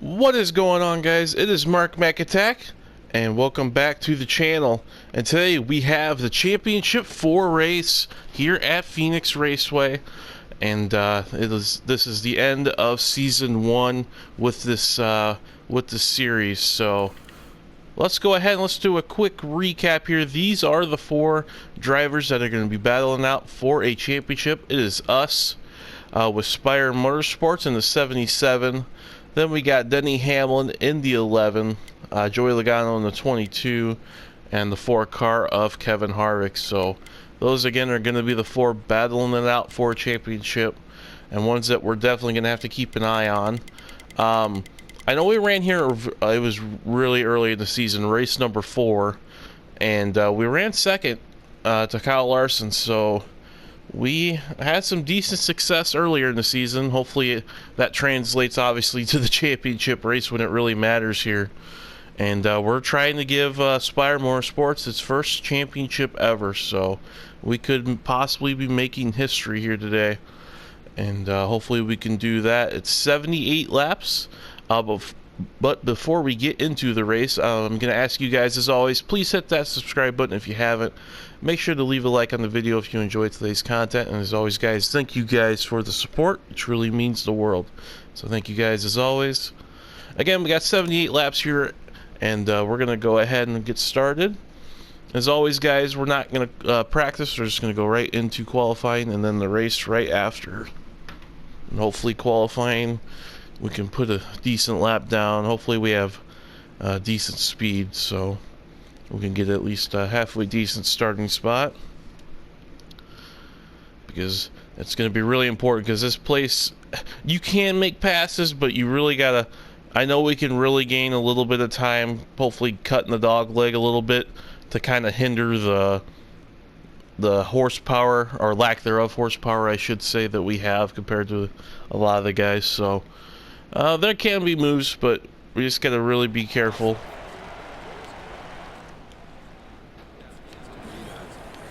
What is going on, guys? It is Mark McAttack, and welcome back to the channel. And today we have the Championship 4 race here at Phoenix Raceway, and this is the end of Season 1 with this series. So let's go ahead and let's do a quick recap here. These are the 4 drivers that are going to be battling out for a championship. It is us with Spire Motorsports in the 77. Then we got Denny Hamlin in the 11, Joey Logano in the 22, and the 4 car of Kevin Harvick. So those again are going to be the 4 battling it out for a championship, and ones that we're definitely going to have to keep an eye on. I know we ran here, it was really early in the season, race number 4, and we ran second to Kyle Larson, so we had some decent success earlier in the season. Hopefully that translates obviously to the championship race when it really matters here. And we're trying to give Spire Motorsports its first championship ever, so we could possibly be making history here today. And hopefully we can do that. It's 78 laps. But before we get into the race, I'm going to ask you guys, as always, please hit that subscribe button if you haven't. Make sure to leave a like on the video if you enjoyed today's content. And as always, guys, thank you guys for the support. It truly means the world. So thank you guys as always. Again, we got 78 laps here, and we're going to go ahead and get started. As always, guys, we're not going to practice. We're just going to go right into qualifying and then the race right after. And hopefully qualifying, we can put a decent lap down. Hopefully we have decent speed, so we can get at least a halfway decent starting spot, because it's going to be really important, because this place, you can make passes, but you really gotta, I know we can really gain a little bit of time, hopefully cutting the dog leg a little bit to kind of hinder the horsepower, or lack thereof horsepower I should say, that we have compared to a lot of the guys. So there can be moves, but we just gotta really be careful.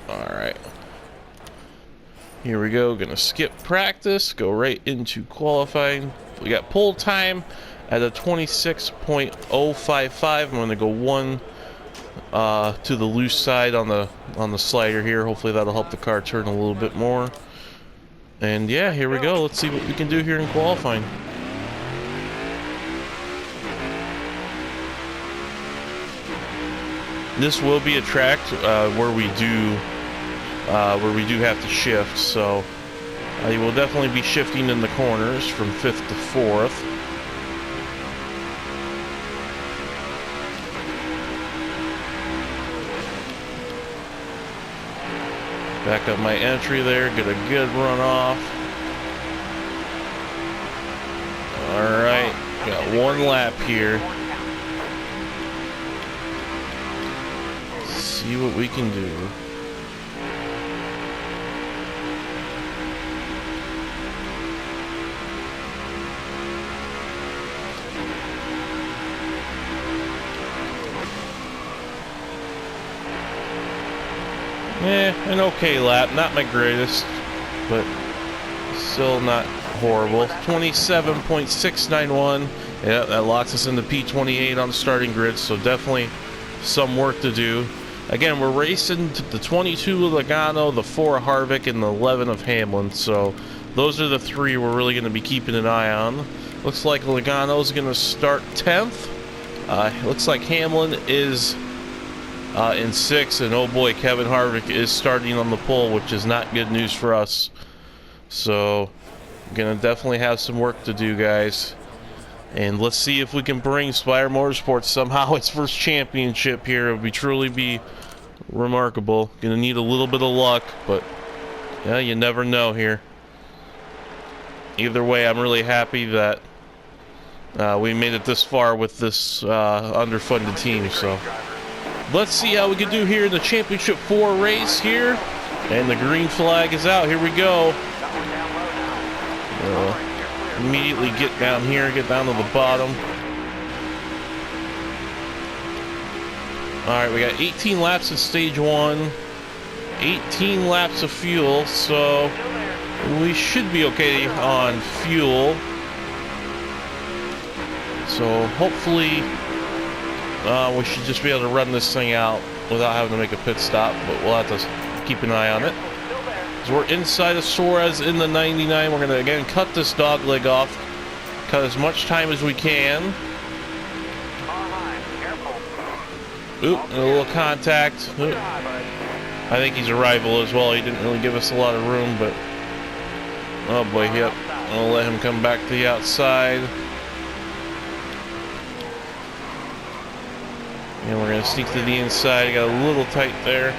Alright, here we go. Gonna skip practice, go right into qualifying. We got pole time at a 26.055. I'm gonna go 1 to the loose side on the slider here. Hopefully that'll help the car turn a little bit more. And yeah, here we go. Let's see what we can do here in qualifying. This will be a track where we do have to shift, so you will definitely be shifting in the corners from 5th to 4th. Back up my entry there, get a good run off. Alright, got 1 lap here. See what we can do. An okay lap, not my greatest, but still not horrible. 27.691. Yeah, that locks us into P28 on the starting grid, so definitely some work to do. Again, we're racing to the 22 of Logano, the 4 of Harvick, and the 11 of Hamlin. So those are the 3 we're really going to be keeping an eye on. Looks like Logano's going to start 10th. Looks like Hamlin is in 6th, and oh boy, Kevin Harvick is starting on the pole, which is not good news for us. So we're going to definitely have some work to do, guys. And let's see if we can bring Spire Motorsports somehow its first championship here. It would truly be remarkable. Gonna need a little bit of luck, but yeah, you never know here. Either way, I'm really happy that we made it this far with this underfunded team. So let's see how we can do here in the Championship 4 race here. And the green flag is out. Here we go. Immediately get down here, get down to the bottom. Alright, we got 18 laps in stage 1, 18 laps of fuel, so we should be okay on fuel. So hopefully we should just be able to run this thing out without having to make a pit stop, but we'll have to keep an eye on it. So we're inside of Suarez in the 99. We're going to again cut this dog leg off, cut as much time as we can. Oop, and a little contact. Oop. I think he's a rival as well. He didn't really give us a lot of room, but oh boy, yep. I'll let him come back to the outside. And we're going to sneak to the inside. Got a little tight there.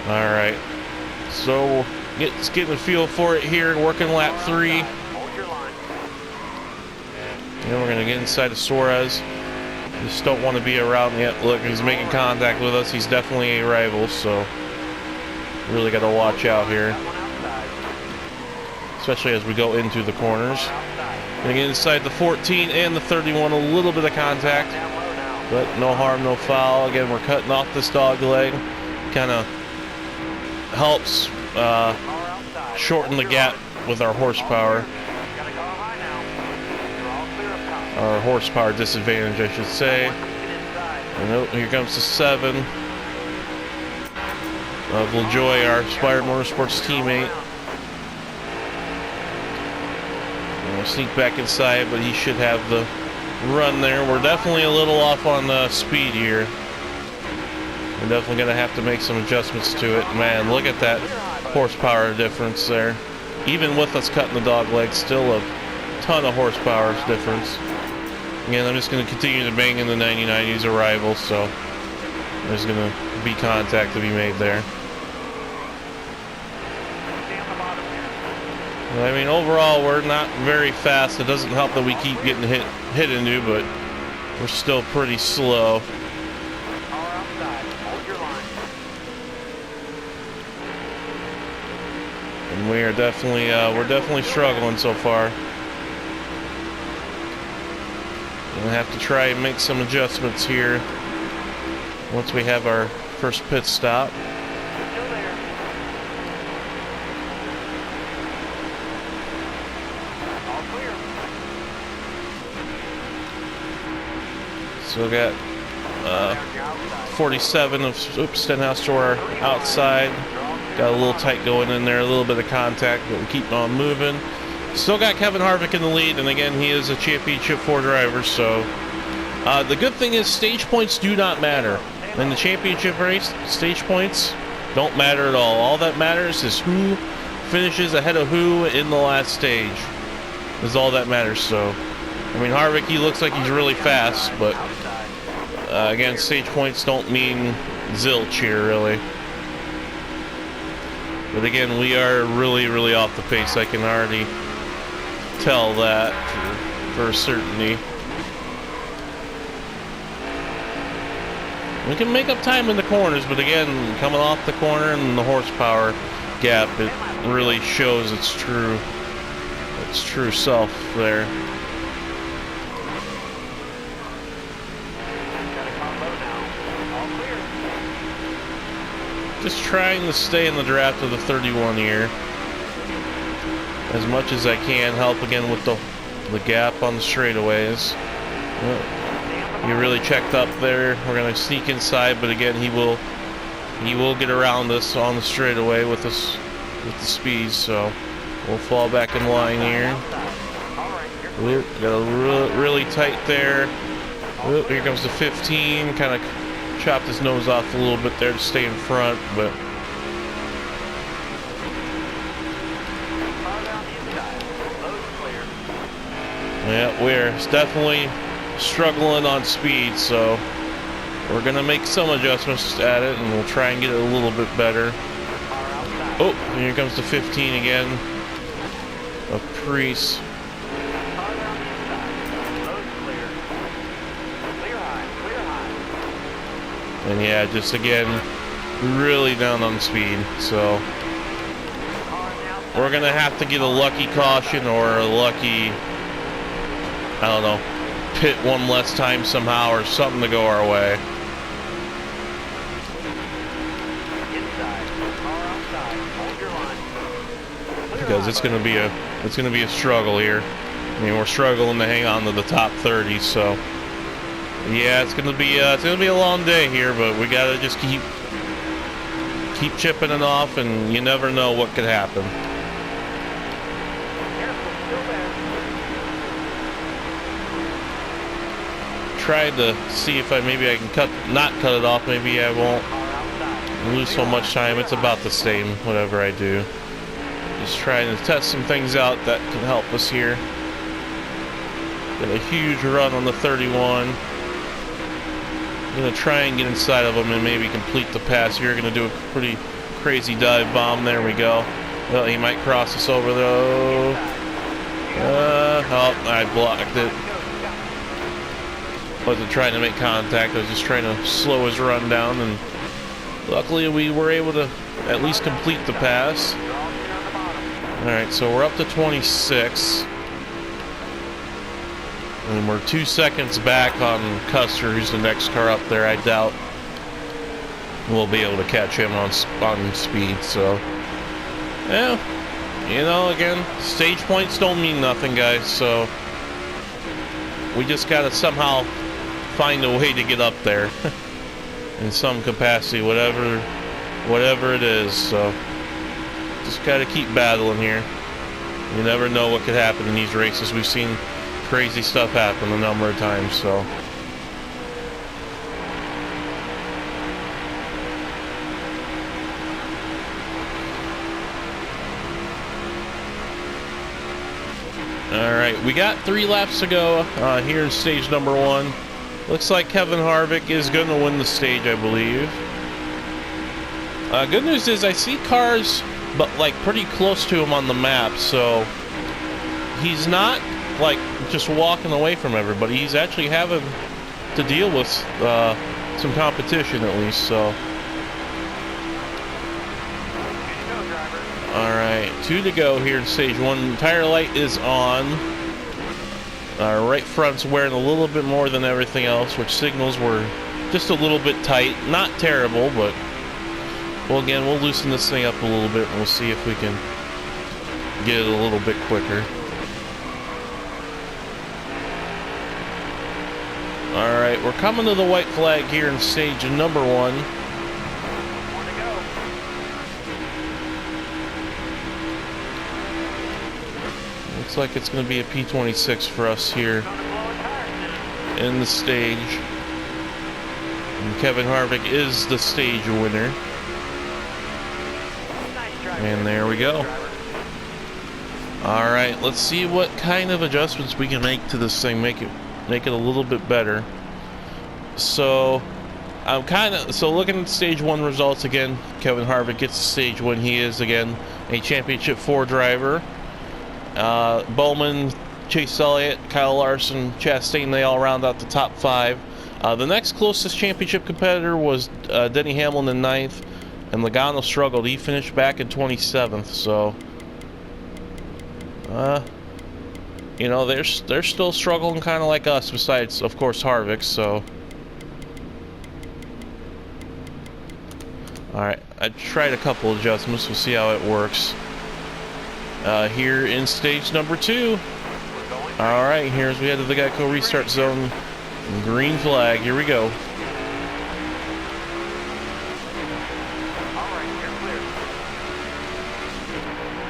Alright. So, it's getting a feel for it here. Working lap 3. And we're going to get inside of Suarez. Just don't want to be around yet. Look, he's making contact with us. He's definitely a rival, so really got to watch out here. Especially as we go into the corners. Gonna get inside the 14 and the 31, a little bit of contact, but no harm, no foul. Again, we're cutting off this dog leg. Kind of helps shorten the gap with our horsepower. Our horsepower disadvantage, I should say. And oh, here comes the 7 of LaJoy, our Spire Motorsports teammate. Sneak back inside, but he should have the run there. We're definitely a little off on the speed here. We're definitely going to have to make some adjustments to it. Man, look at that horsepower difference there. Even with us cutting the dog leg, still a ton of horsepower difference. Again, I'm just going to continue to bang in the 99. He's a rival, so there's going to be contact to be made there. I mean, overall, we're not very fast. It doesn't help that we keep getting hit into, but we're still pretty slow. And we are definitely, we're definitely struggling so far. We'll have to try and make some adjustments here once we have our first pit stop. So we got 47 of Stenhouse to our outside. Got a little tight going in there, a little bit of contact, but we keep on moving. Still got Kevin Harvick in the lead, and again, he is a Championship 4 driver, so the good thing is stage points do not matter. In the championship race, stage points don't matter at all. All that matters is who finishes ahead of who in the last stage. Is all that matters, so I mean, Harvick, he looks like he's really fast, but again, stage points don't mean zilch here, really. But again, we are really, really off the pace. I can already tell that for certainty. We can make up time in the corners, but again, coming off the corner and the horsepower gap, it really shows its true self there. Just trying to stay in the draft of the 31 here as much as I can. Help again with the gap on the straightaways. He really checked up there. We're going to sneak inside, but again, he will get around us on the straightaway with us with the speed. So we'll fall back in line here. Oop, got a really tight there. Oop, here comes the 15. Kind of chopped his nose off a little bit there to stay in front, but yeah, we're definitely struggling on speed, so we're gonna make some adjustments at it, and we'll try and get it a little bit better. Oh, and here comes the 15 again of Priest. And yeah, just again, really down on speed. So we're gonna have to get a lucky caution or a lucky, I don't know, pit one less time somehow or something to go our way. because it's gonna be a struggle here. I mean, we're struggling to hang on to the top 30, so yeah, it's gonna be a long day here, but we gotta just keep chipping it off, and you never know what could happen. Tried to see if maybe I can not cut it off. Maybe I won't lose so much time. It's about the same whatever I do. Just trying to test some things out that can help us here. Got a huge run on the 31. I'm gonna try and get inside of him and maybe complete the pass here. Gonna do a pretty crazy dive bomb. There we go. Well, he might cross us over though. Oh, I blocked it. Wasn't trying to make contact. I was just trying to slow his run down, and luckily we were able to at least complete the pass. Alright, so we're up to 26. And we're 2 seconds back on Custer, who's the next car up there. I doubt we'll be able to catch him on speed, so yeah, you know, again, stage points don't mean nothing, guys, so we just gotta somehow find a way to get up there in some capacity, whatever it is. So just gotta keep battling here. You never know what could happen in these races. We've seen crazy stuff happen a number of times, so alright, we got 3 laps to go here in stage number 1. Looks like Kevin Harvick is going to win the stage, I believe. Good news is I see cars, but like pretty close to him on the map, so he's not like just walking away from everybody. He's actually having to deal with some competition at least, so. Alright, 2 to go here in stage 1. Tire light is on. Right front's wearing a little bit more than everything else, which signals were just a little bit tight. Not terrible, but well, again, we'll loosen this thing up a little bit and we'll see if we can get it a little bit quicker. Alright, we're coming to the white flag here in stage number 1. Looks like it's going to be a P26 for us here in the stage. And Kevin Harvick is the stage winner. And there we go. Alright, let's see what kind of adjustments we can make to this thing, make it a little bit better. So I'm looking at stage 1 results again. Kevin Harvick gets the stage win. He is again a championship 4 driver. Bowman, Chase Elliott, Kyle Larson, Chastain, they all round out the top 5. The next closest championship competitor was Denny Hamlin in 9th, and Logano struggled. He finished back in 27th, so you know, they're still struggling kind of like us, besides of course Harvick. So alright, I tried a couple adjustments. We'll see how it works. Here in stage number 2. Alright, here's we head to the Geico restart zone. Green flag, here we go.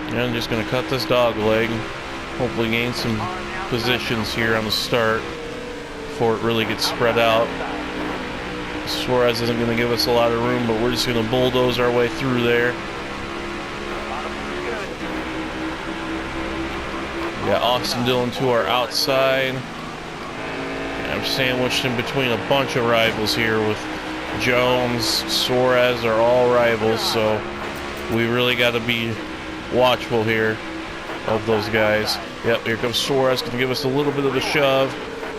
And I'm just going to cut this dog leg. Hopefully gain some positions here on the start before it really gets spread out. Suarez isn't going to give us a lot of room, but we're just going to bulldoze our way through there. We got Austin Dillon to our outside. I'm sandwiched in between a bunch of rivals here with Jones, Suarez are all rivals, so we really got to be watchful here of those guys. Yep, here comes Suarez, going to give us a little bit of a shove,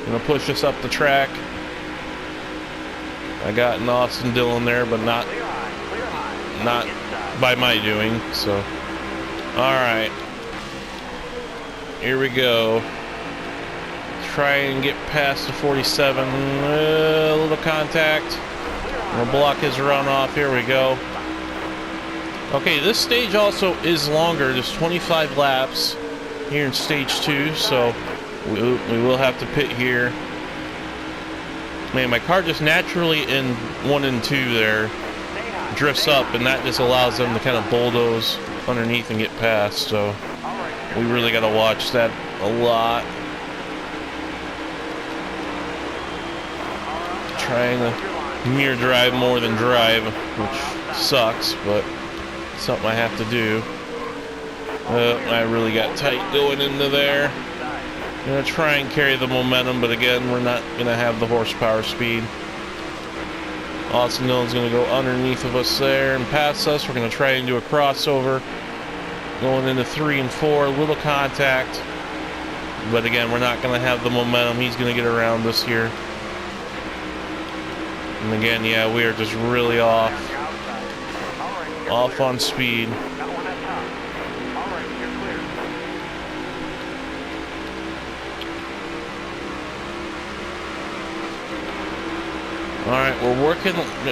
going to push us up the track. I got an Austin Dillon there, but not by my doing, so. Alright. Here we go. Try and get past the 47. A little contact. We'll block his runoff. Here we go. Okay, this stage also is longer. There's 25 laps here in stage 2, so we will have to pit here. Man, my car just naturally in 1 and 2 there drifts up, and that just allows them to kind of bulldoze underneath and get past, so we really got to watch that a lot. Trying to near drive more than drive, which sucks, but something I have to do. I really got tight going into there. I'm gonna try and carry the momentum, but again, we're not gonna have the horsepower speed. Austin Dillon's gonna go underneath of us there and pass us. We're gonna try and do a crossover. Going into 3 and 4, a little contact. But again, we're not gonna have the momentum. He's gonna get around us here. And again, yeah, we are just really off on speed. Alright, we're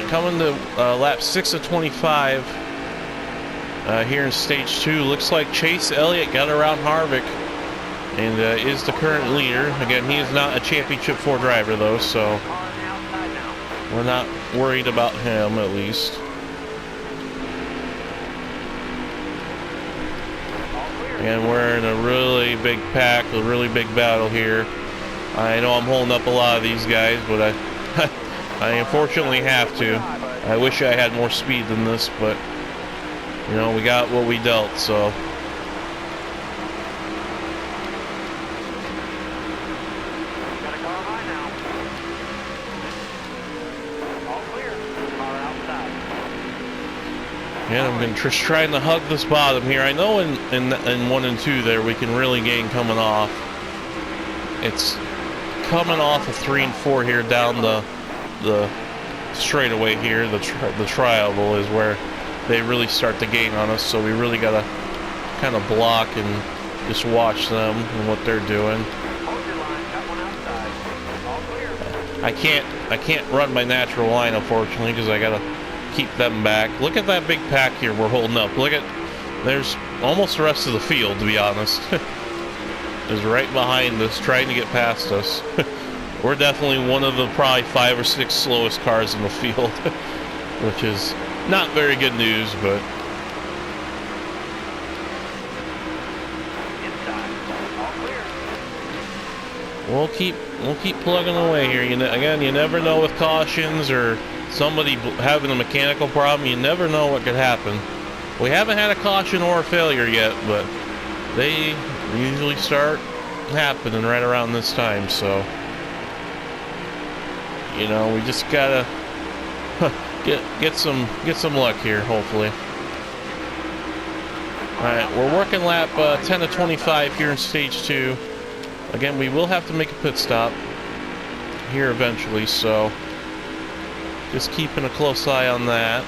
coming to lap 6 of 25 here in stage 2. Looks like Chase Elliott got around Harvick and is the current leader. Again, he is not a Championship 4 driver though, so we're not worried about him, at least. And we're in a really big pack, a really big battle here. I know I'm holding up a lot of these guys, but I unfortunately have to. I wish I had more speed than this, but you know, we got what we dealt, so. Yeah, I'm going to just trying to hug this bottom here. I know in 1 and 2 there we can really gain coming off. It's coming off of 3 and 4 here down the straightaway here. The tri-oval is where they really start to gain on us. So we really got to kind of block and just watch them and what they're doing. I can't run my natural line, unfortunately, because I got to keep them back. Look at that big pack here we're holding up. Look at, there's almost the rest of the field, to be honest. Is right behind us, trying to get past us. We're definitely one of the probably 5 or 6 slowest cars in the field, which is not very good news, but we'll keep plugging away here. Again, you never know with cautions or somebody having a mechanical problem. You never know what could happen. We haven't had a caution or a failure yet, but they usually start happening right around this time. So, you know, we just gotta get some luck here, hopefully. All right, we're working lap 10 of 25 here in stage 2. Again, we will have to make a pit stop here eventually, so just keeping a close eye on that.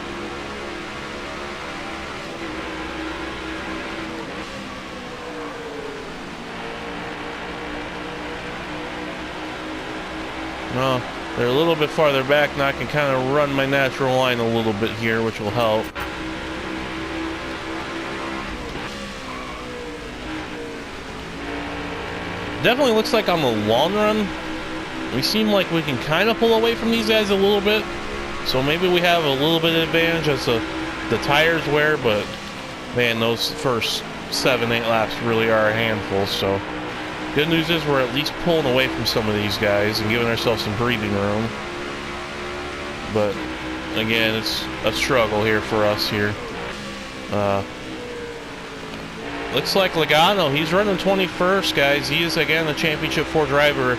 Well, they're a little bit farther back now. I can kind of run my natural line a little bit here, which will help. Definitely looks like on the long run, we seem like we can kind of pull away from these guys a little bit. So maybe we have a little bit of advantage as the tires wear, but man, those first 7-8 laps really are a handful. So good news is we're at least pulling away from some of these guys and giving ourselves some breathing room. But again, it's a struggle here for us here. Looks like Logano, he's running 21st, guys. He is again a Championship 4 driver.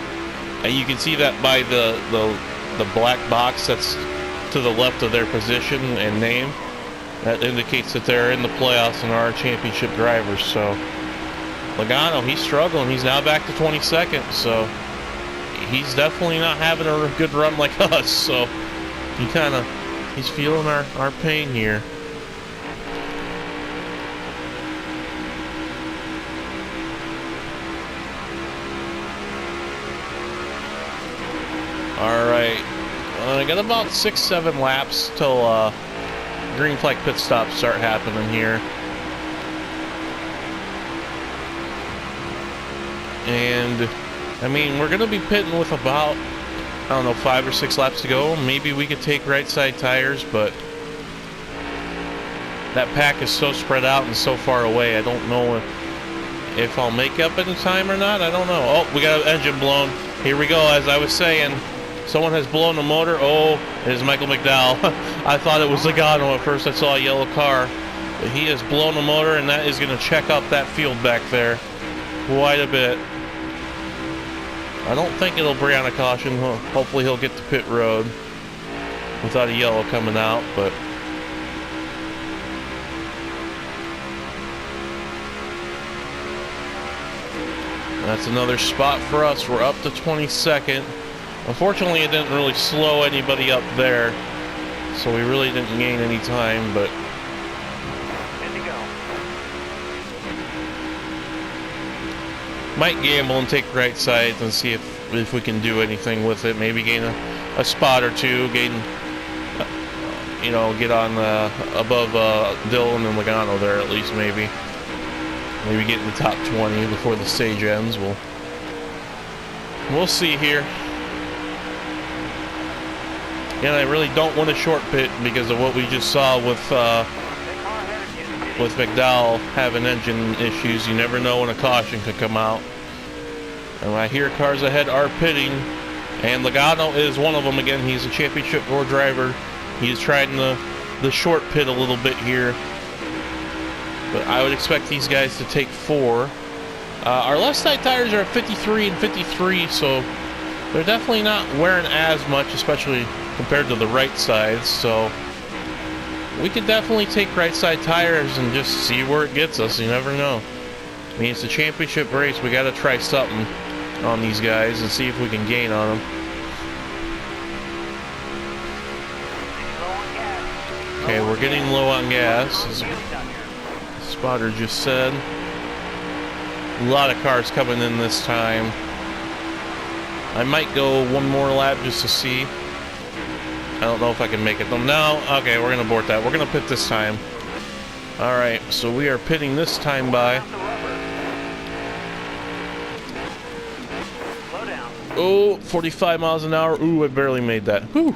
You can see that by the black box that's to the left of their position and name. That indicates that they're in the playoffs and are Championship drivers. So Logano, he's struggling. He's now back to 22nd. So he's definitely not having a good run like us. So he's feeling our pain here. All right, I got about 6-7 laps till green flag pit stops start happening here. And I mean, we're gonna be pitting with about, I don't know, 5 or 6 laps to go. Maybe we could take right side tires, but that pack is so spread out and so far away. I don't know if I'll make up in time or not. I don't know. Oh, we got an engine blown. Here we go. As I was saying, someone has blown the motor. Oh, it is Michael McDowell. I thought it was Logano at first. I saw a yellow car, but he has blown the motor, and that is going to check up that field back there quite a bit. I don't think it'll bring on a caution. Hopefully he'll get to pit road without a yellow coming out, but that's another spot for us. We're up to 22nd. Unfortunately, it didn't really slow anybody up there, so we really didn't gain any time, but might gamble and take right sides and see if we can do anything with it. Maybe gain a spot or two, gain, you know, get on above Dillon and Logano there at least. Maybe get in the top 20 before the stage ends. We'll see here. Again, I really don't want a short pit because of what we just saw with McDowell having engine issues. You never know when a caution could come out. And I hear cars ahead are pitting, and Logano is one of them. Again, he's a championship 4 driver. He's trying the short pit a little bit here, but I would expect these guys to take 4. Our left side tires are at 53 and 53, so they're definitely not wearing as much, especially compared to the right sides. So we could definitely take right side tires and just see where it gets us. You never know. I mean, it's a championship race. We got to try something on these guys and see if we can gain on them. Okay, we're getting low on gas, as the spotter just said. A lot of cars coming in this time. I might go one more lap just to see. I don't know if I can make it though. No, okay, we're gonna abort that. We're gonna pit this time. Alright, so we are pitting this time by. Oh, 45 miles an hour. Ooh, I barely made that. Whew,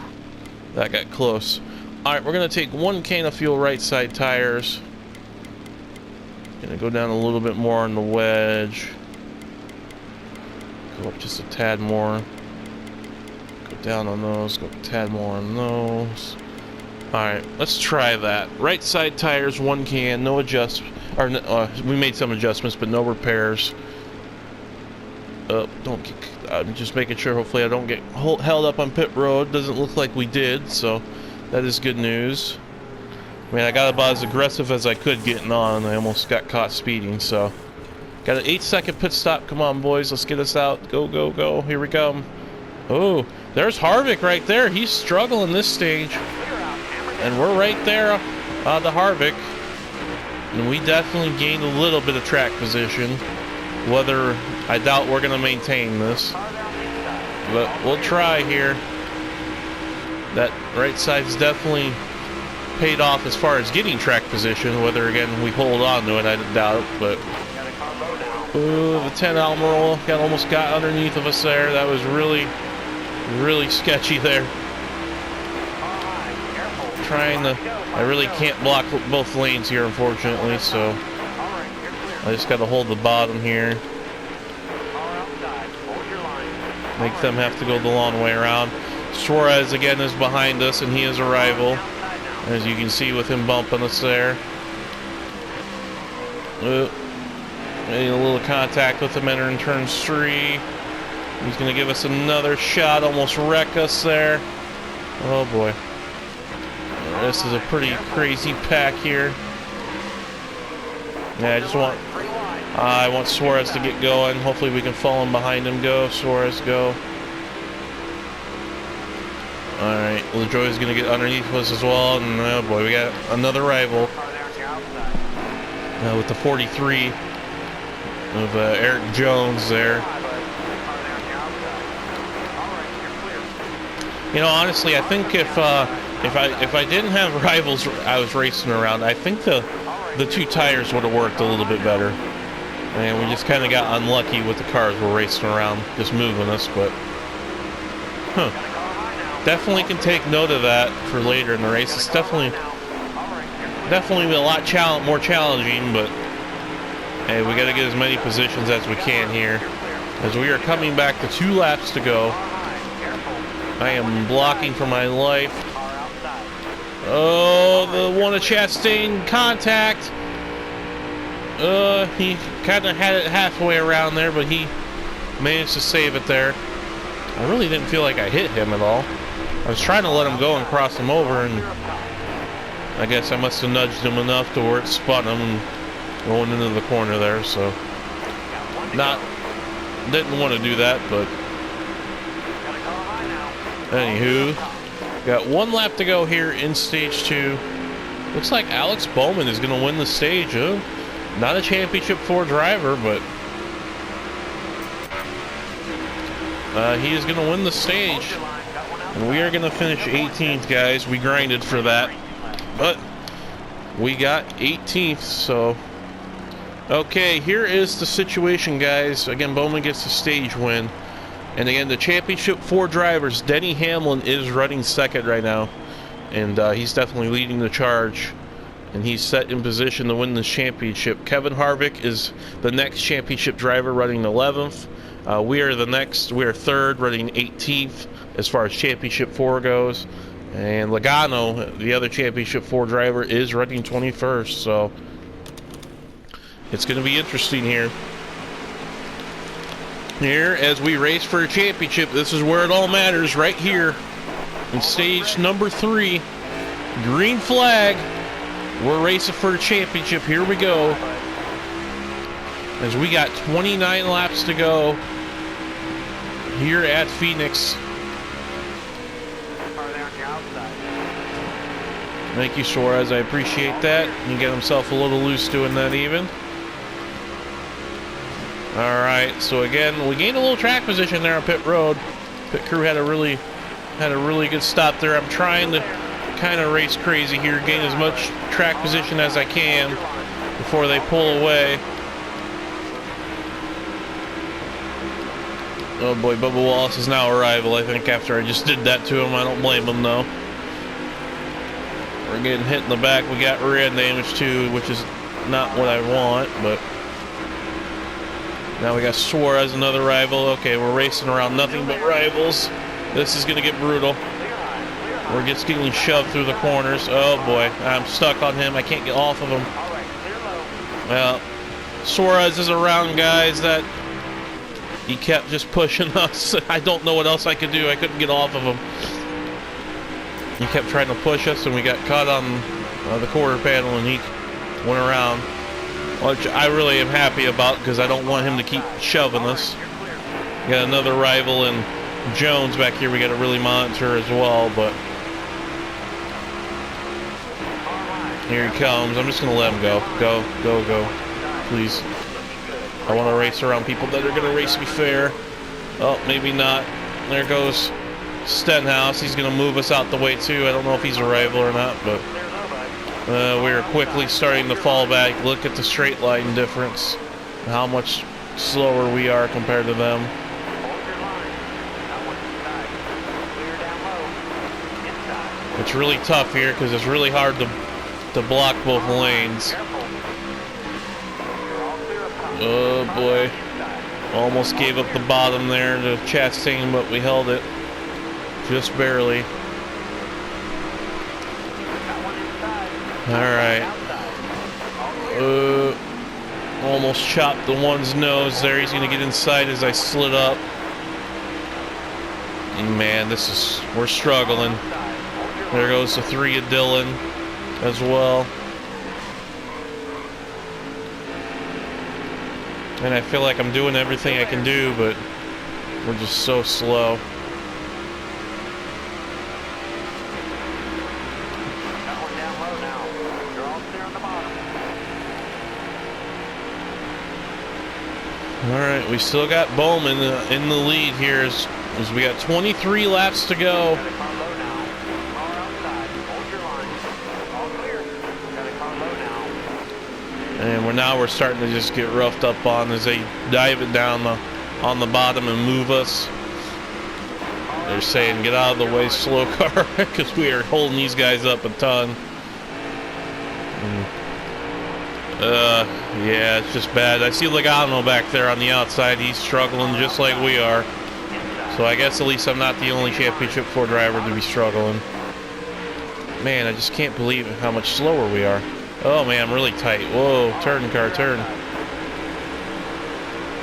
that got close. Alright, we're gonna take 1 can of fuel right side tires. Gonna go down a little bit more on the wedge. Go up just a tad more. Go down on those. Go a tad more on those. Alright, let's try that. Right side tires, 1 can, no adjust. Or we made some adjustments, but no repairs. Don't get. I'm just making sure. Hopefully, I don't get held up on pit road. Doesn't look like we did, so that is good news. I mean, I got about as aggressive as I could getting on. I almost got caught speeding, so got an 8-second pit stop. Come on, boys, let's get us out. Go, go, go! Here we come. Oh, there's Harvick right there. He's struggling this stage, and we're right there to Harvick. And we definitely gained a little bit of track position. Whether, I doubt we're going to maintain this, but we'll try here. That right side's definitely paid off as far as getting track position. Whether, again, we hold on to it, I doubt, but ooh, the 10 Almirola almost got underneath of us there. That was really, really sketchy there. I really can't block both lanes here, unfortunately, so I just got to hold the bottom here. Make them have to go the long way around. Suarez again is behind us, and he is a rival, as you can see with him bumping us there. Made a little contact with him entering turn 3. He's going to give us another shot, almost wreck us there. Oh boy. This is a pretty crazy pack here. Yeah, I want Suarez to get going. Hopefully we can fall in behind him. Go, Suarez, go. Alright, LaJoie's going to get underneath us as well. And oh boy, we got another rival. With the 43 of Eric Jones there. You know, honestly, I think if if I didn't have rivals I was racing around, I think the two tires would have worked a little bit better. And we just kind of got unlucky with the cars we're racing around, just moving us. But definitely can take note of that for later in the race. It's definitely a lot more challenging, but hey, we got to get as many positions as we can here, as we are coming back to 2 laps to go. I am blocking for my life. Oh, the one of Chastain contact. He kind of had it halfway around there, but he managed to save it there. I really didn't feel like I hit him at all. I was trying to let him go and cross him over, and I guess I must have nudged him enough to where it spun him and going into the corner there, so didn't want to do that, but anywho, got 1 lap to go here in stage 2. Looks like Alex Bowman is going to win the stage. Not a Championship 4 driver, but he is going to win the stage. And we are going to finish 18th, guys. We grinded for that, but we got 18th, so okay, here is the situation, guys. Again, Bowman gets the stage win. And again, the Championship 4 drivers, Denny Hamlin is running second right now. And he's definitely leading the charge. And he's set in position to win this championship. Kevin Harvick is the next championship driver, running 11th. We are third, running 18th as far as Championship 4 goes. And Logano, the other Championship 4 driver, is running 21st. So it's going to be interesting here. Here, as we race for a championship, this is where it all matters, right here in stage number 3. Green flag. We're racing for a championship. Here we go. As we got 29 laps to go here at Phoenix. Thank you, Suarez. I appreciate that. He got himself a little loose doing that even. Alright, so again, we gained a little track position there on pit road. Pit crew had a really good stop there. I'm trying to kind of race crazy here, gain as much track position as I can before they pull away. Oh boy, Bubba Wallace is now a rival, I think, after I just did that to him. I don't blame him, though. We're getting hit in the back. We got rear end damage, too, which is not what I want, but now we got Suarez, another rival. Okay, we're racing around nothing but rivals. This is going to get brutal. We're just getting shoved through the corners. Oh boy, I'm stuck on him. I can't get off of him. Well, Suarez is around, guys. That he kept just pushing us. I don't know what else I could do. I couldn't get off of him. He kept trying to push us, and we got caught on the quarter panel, and he went around, which I really am happy about because I don't want him to keep shoving us. We got another rival in Jones back here. We got to really monitor as well, but here he comes. I'm just going to let him go. Go, go, go. Please. I want to race around people that are going to race me fair. Oh, maybe not. There goes Stenhouse. He's going to move us out the way, too. I don't know if he's a rival or not, but we're quickly starting to fall back. Look at the straight line difference. How much slower we are compared to them. It's really tough here because it's really hard to block both lanes. Oh boy. Almost gave up the bottom there to Chastain, but we held it. Just barely. Alright. Almost chopped the one's nose there. He's going to get inside as I slid up. And man, we're struggling. There goes the 3 of Dylan as well. And I feel like I'm doing everything I can do, but we're just so slow. Alright, we still got Bowman in the lead here as we got 23 laps to go. And we're starting to just get roughed up on as they dive it down on the bottom and move us. They're saying, get out of the way, slow car, because we are holding these guys up a ton. Yeah, it's just bad. I see Logano back there on the outside. He's struggling just like we are. So I guess at least I'm not the only Championship 4 driver to be struggling. Man, I just can't believe how much slower we are. Oh man, I'm really tight. Whoa, turn car, turn.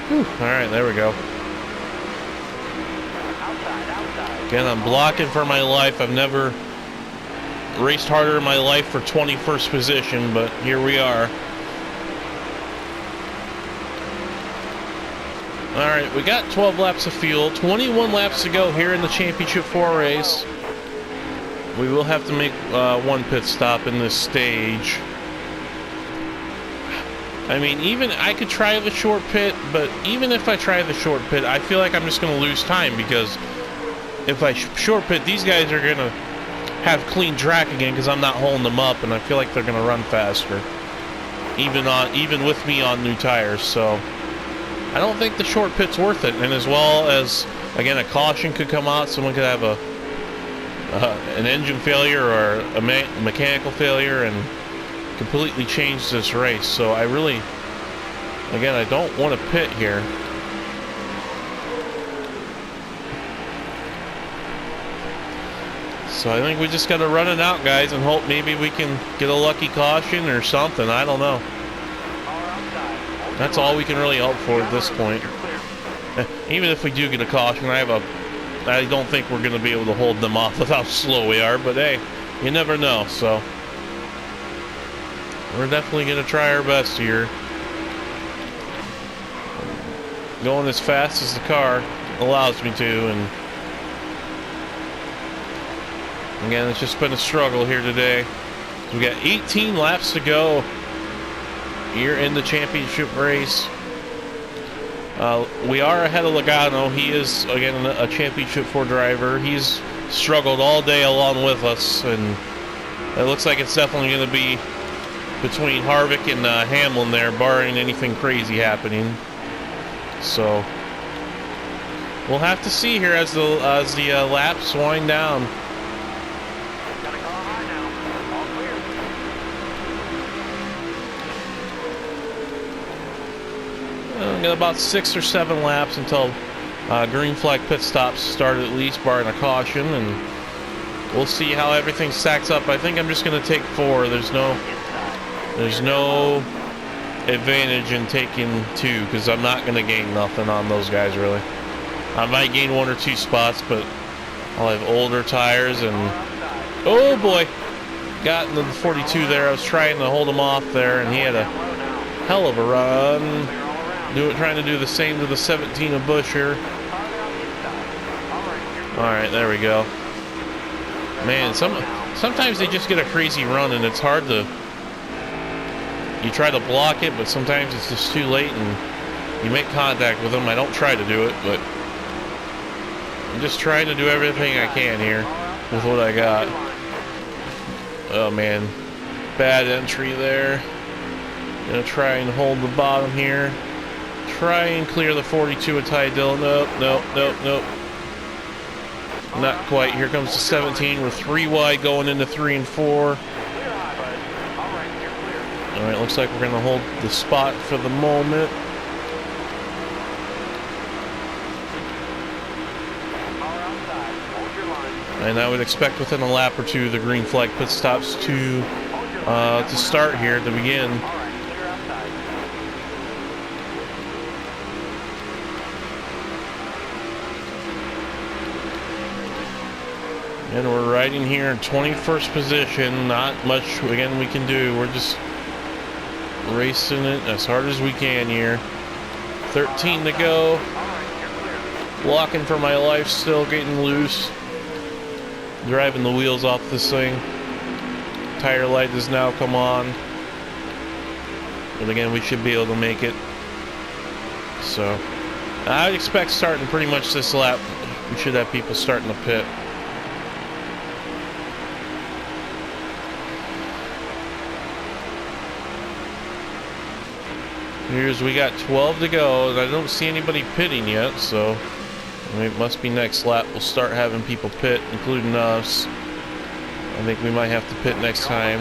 Whew. All right, there we go. Again, I'm blocking for my life. I've never raced harder in my life for 21st position, but here we are. All right, we got 12 laps of fuel, 21 laps to go here in the Championship 4 race. We will have to make one pit stop in this stage. I mean, even I could try the short pit, but even if I try the short pit, I feel like I'm just going to lose time, because if I short pit, these guys are going to have clean track again because I'm not holding them up, and I feel like they're going to run faster, even with me on new tires. So I don't think the short pit's worth it. And as well as, again, a caution could come out. Someone could have an engine failure or a mechanical failure and completely change this race. So I really, again, I don't want to pit here. So I think we just got to run it out, guys, and hope maybe we can get a lucky caution or something. I don't know. That's all we can really hope for at this point. Even if we do get a caution, I don't think we're going to be able to hold them off with how slow we are. But hey, you never know. So we're definitely going to try our best here. Going as fast as the car allows me to, and again, it's just been a struggle here today. We got 18 laps to go here in the championship race. We are ahead of Logano. He is, again, a Championship 4 driver. He's struggled all day along with us, and it looks like it's definitely going to be between Harvick and Hamlin there, barring anything crazy happening. So we'll have to see here as the laps wind down. Got about 6 or 7 laps until green flag pit stops start, at least barring a caution, and we'll see how everything stacks up. I think I'm just going to take 4. There's no advantage in taking 2 because I'm not going to gain nothing on those guys really. I might gain 1 or 2 spots, but I'll have older tires. And oh boy, got into the 42 there. I was trying to hold him off there, and he had a hell of a run. Trying to do the same to the 17 of Busch here. Alright, there we go. Man, sometimes they just get a crazy run, and it's hard to... You try to block it, but sometimes it's just too late, and you make contact with them. I don't try to do it, but I'm just trying to do everything I can here with what I got. Oh, man. Bad entry there. Gonna try and hold the bottom here. Try and clear the 42 with Ty Dillon. Nope. Not quite. Here comes the 17. We're 3 wide going into 3 and 4. Alright, looks like we're going to hold the spot for the moment. And I would expect within a lap or 2 the green flag pit stops to start here to begin. And we're riding here in 21st position. Not much, again, we can do. We're just racing it as hard as we can here. 13 to go. Blocking for my life, still getting loose. Driving the wheels off this thing. Tire light has now come on. But again, we should be able to make it. So, I would expect starting pretty much this lap, we should have people starting to pit. We got 12 to go, and I don't see anybody pitting yet, so it must be next lap. We'll start having people pit, including us. I think we might have to pit next time.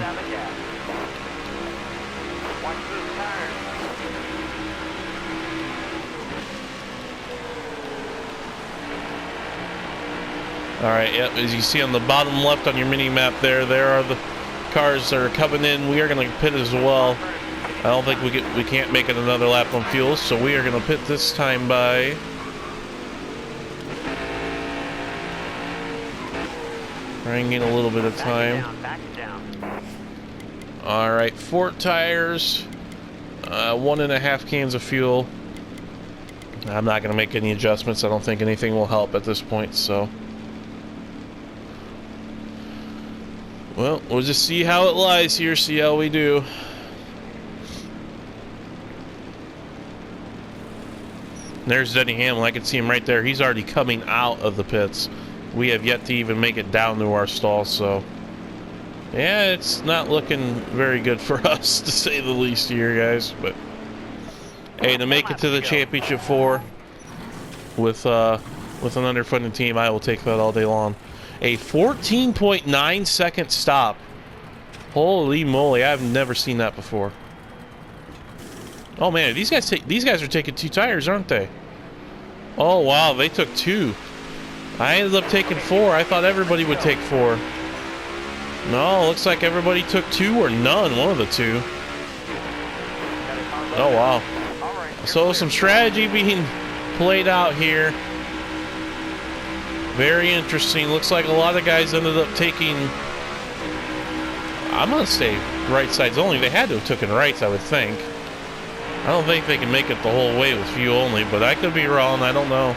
Alright, yep, as you see on the bottom left on your mini-map there are the cars that are coming in. We are going to pit as well. I don't think we can't make it another lap on fuel, so we are going to pit this time by... try and gain a little bit of time. Alright, 4 tires, 1.5 cans of fuel. I'm not going to make any adjustments. I don't think anything will help at this point, so... well, we'll just see how it lies here, see how we do. There's Denny Hamlin. I can see him right there. He's already coming out of the pits. We have yet to even make it down to our stall, so... yeah, it's not looking very good for us, to say the least here, guys. But, hey, to make it to the Championship 4 with an underfunded team, I will take that all day long. A 14.9 second stop. Holy moly, I've never seen that before. Oh man, these guys are taking 2 tires, aren't they? Oh wow, they took 2. I ended up taking 4. I thought everybody would take 4. No, looks like everybody took 2 or none, one of the 2. Oh wow. So some strategy being played out here. Very interesting. Looks like a lot of guys ended up taking, I'm gonna say right sides only. They had to have taken rights, I would think. I don't think they can make it the whole way with fuel only, but I could be wrong. I don't know.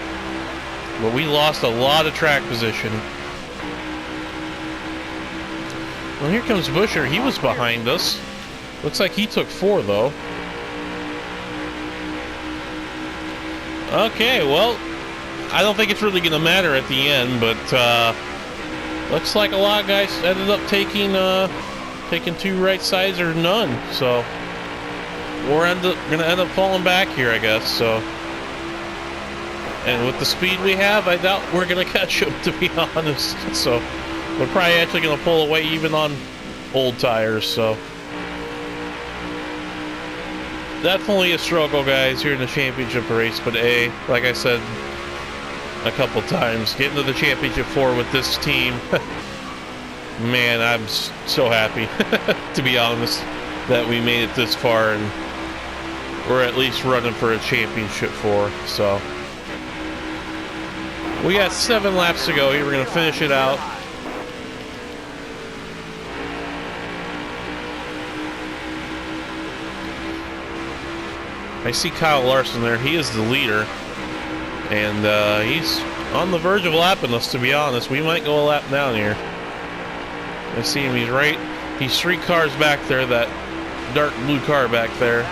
But we lost a lot of track position. Well, here comes Busher. He was behind us. Looks like he took 4 though. Okay, well, I don't think it's really going to matter at the end, but looks like a lot of guys ended up taking 2 right sides or none. So we're going to end up falling back here, I guess. So, and with the speed we have, I doubt we're going to catch them, to be honest. So we're probably actually going to pull away even on old tires. So definitely a struggle, guys, here in the championship race. But like I said a couple times, getting to the championship 4 with this team, man, I'm so happy to be honest that we made it this far and we're at least running for a championship 4. So we got 7 laps to go here. We're gonna finish it out. I see Kyle Larson there. He is the leader. And he's on the verge of lapping us, to be honest. We might go a lap down here. I see him. He's 3 cars back there, that dark blue car back there.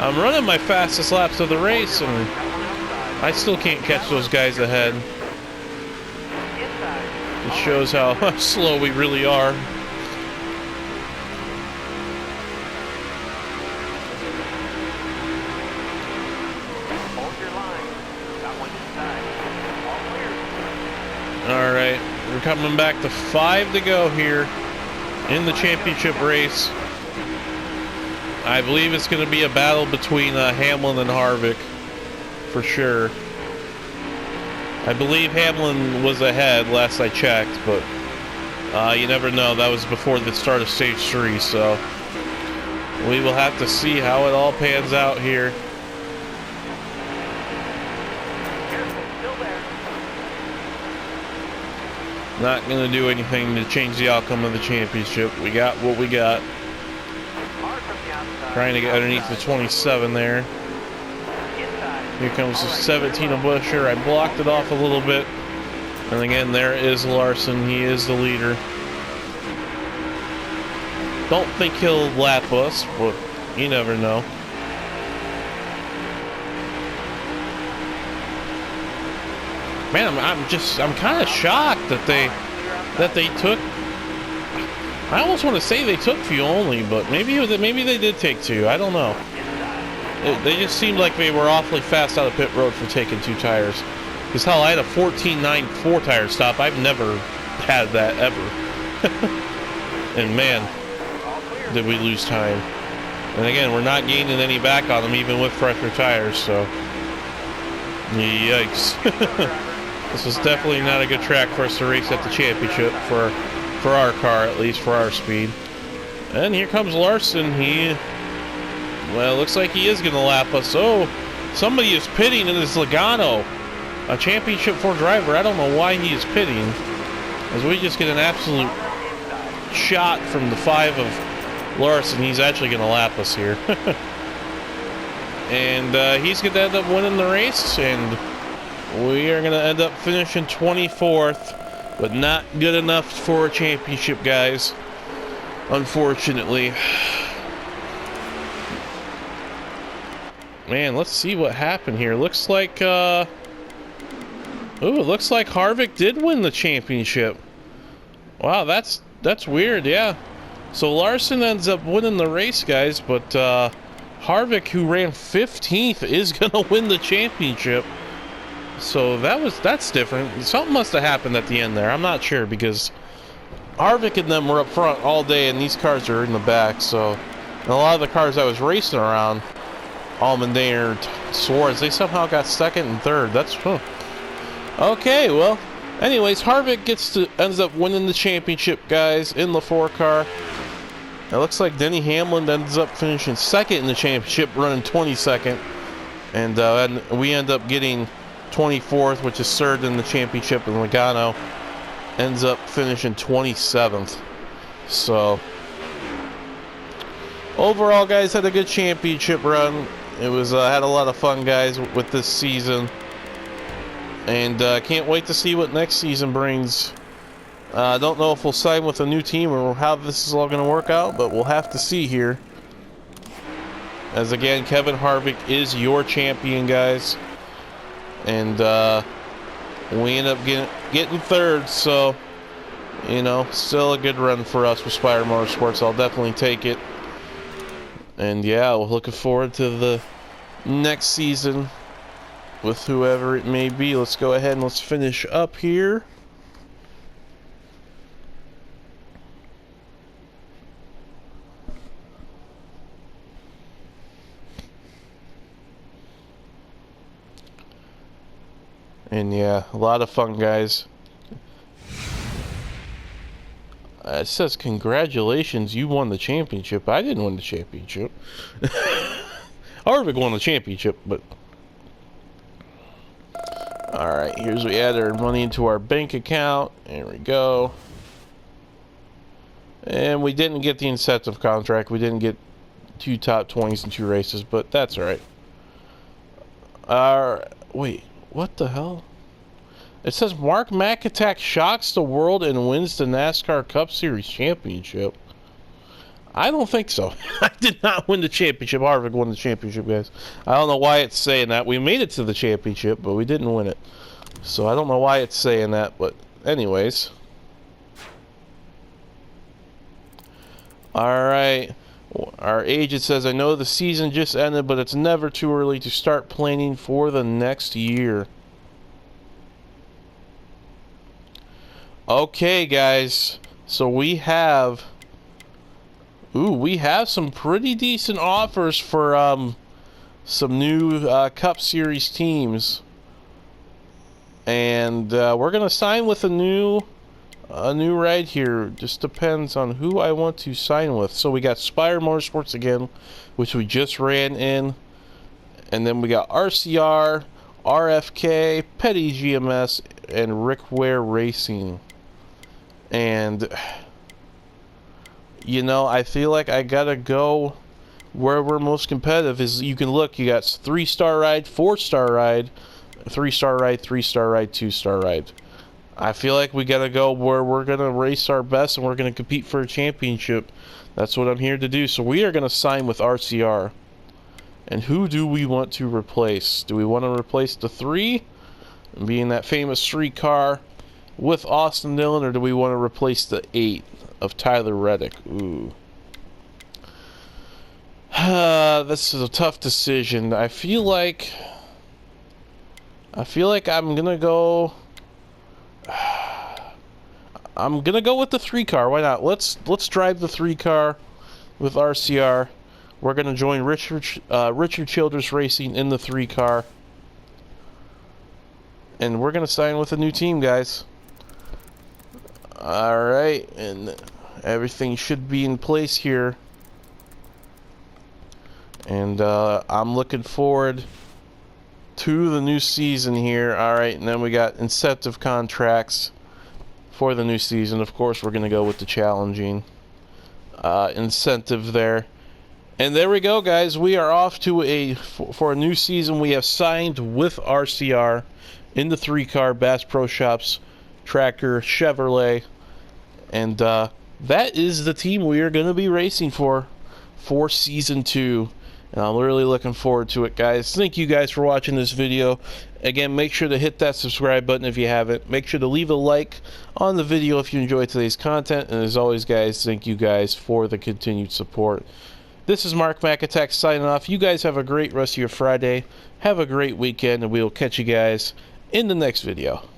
I'm running my fastest laps of the race, and I still can't catch those guys ahead. It shows how slow we really are. Alright, we're coming back to 5 to go here in the championship race. I believe it's going to be a battle between Hamlin and Harvick, for sure. I believe Hamlin was ahead last I checked, but you never know. That was before the start of stage 3, so we will have to see how it all pans out here. Not going to do anything to change the outcome of the championship. We got what we got. Trying to get underneath the 27 there. Here comes the 17 of Busher. I blocked it off a little bit. And again, there is Larson. He is the leader. Don't think he'll lap us, but you never know. Man, I'm kind of shocked that they took. I almost want to say they took fuel only, but maybe they did take 2. I don't know. They just seemed like they were awfully fast out of pit road for taking 2 tires. Because hell, I had a 14.9 4-tire stop. I've never had that ever. And man, did we lose time. And again, we're not gaining any back on them even with fresher tires, so yikes. This is definitely not a good track for us to race at the championship for our car, at least for our speed. And here comes Larson. Well, looks like he is going to lap us. Oh, somebody is pitting in this Logano. A championship 4 driver. I don't know why he is pitting, as we just get an absolute shot from the 5 of Larson. He's actually going to lap us here. And he's going to end up winning the race, and we are going to end up finishing 24th, but not good enough for a championship, guys, unfortunately. Man, let's see what happened here. Looks like, it looks like Harvick did win the championship. Wow, that's weird, yeah. So Larson ends up winning the race, guys, but Harvick, who ran 15th, is gonna win the championship. So that's different. Something must have happened at the end there. I'm not sure, because Harvick and them were up front all day, and these cars are in the back. So, and a lot of the cars I was racing around, Allmendinger, Suarez, they somehow got second and third. That's okay. Well, anyways, Harvick ends up winning the championship, guys, in the 4 car. It looks like Denny Hamlin ends up finishing second in the championship, running 22nd, and we end up getting 24th, which is third in the championship, and Logano ends up finishing 27th. So overall, guys, had a good championship run. It was had a lot of fun, guys, with this season, and can't wait to see what next season brings. I don't know if we'll sign with a new team or how this is all going to work out, but we'll have to see here. As again, Kevin Harvick is your champion, guys, and we end up getting third. So, you know, still a good run for us with Spire Motorsports. I'll definitely take it. And yeah, we're looking forward to the next season with whoever it may be. Let's go ahead and let's finish up here. And yeah, a lot of fun, guys. It says, congratulations, you won the championship. I didn't win the championship. Harvick won the championship, but... Alright, here's we add our money into our bank account. There we go. And we didn't get the incentive contract. We didn't get 2 top 20s in 2 races, but that's alright. Wait, what the hell? It says Mark McIntyre shocks the world and wins the NASCAR Cup Series championship. I don't think so. I did not win the championship. Harvick won the championship, guys. I don't know why it's saying that. We made it to the championship, but we didn't win it. So I don't know why it's saying that, but anyways. Alright. Our agent says, I know the season just ended, but it's never too early to start planning for the next year. Okay, guys. So we have... we have some pretty decent offers for some new Cup Series teams. And we're going to sign with a new ride here. Just depends on who I want to sign with. So we got Spire Motorsports again, which we just ran in. And then we got RCR, RFK, Petty GMS, and Rick Ware Racing. And, you know, I feel like I gotta go where we're most competitive. Is you can look, you got 3-star ride, 4-star ride, 3-star ride, 3-star ride, 2-star ride. I feel like we gotta go where we're gonna race our best and we're gonna compete for a championship. That's what I'm here to do. So we are gonna sign with RCR. And who do we want to replace? Do we want to replace the 3, being that famous 3 car, with Austin Dillon, or do we want to replace the 8? of Tyler Reddick. Ooh. This is a tough decision. I feel like I'm gonna go. I'm gonna go with the 3 car. Why not? Let's drive the 3 car with RCR. We're gonna join Richard Childress Racing in the 3 car, and we're gonna sign with a new team, guys. All right, and everything should be in place here, and I'm looking forward to the new season here. All right, and then we got incentive contracts for the new season. Of course, we're going to go with the challenging incentive there. And there we go, guys. We are off to for a new season. We have signed with RCR in the 3 car Bass Pro Shops Tracker Chevrolet. And that is the team we are going to be racing for Season 2. And I'm really looking forward to it, guys. Thank you guys for watching this video. Again, make sure to hit that subscribe button if you haven't. Make sure to leave a like on the video if you enjoyed today's content. And as always, guys, thank you guys for the continued support. This is Mark McAttack signing off. You guys have a great rest of your Friday. Have a great weekend, and we will catch you guys in the next video.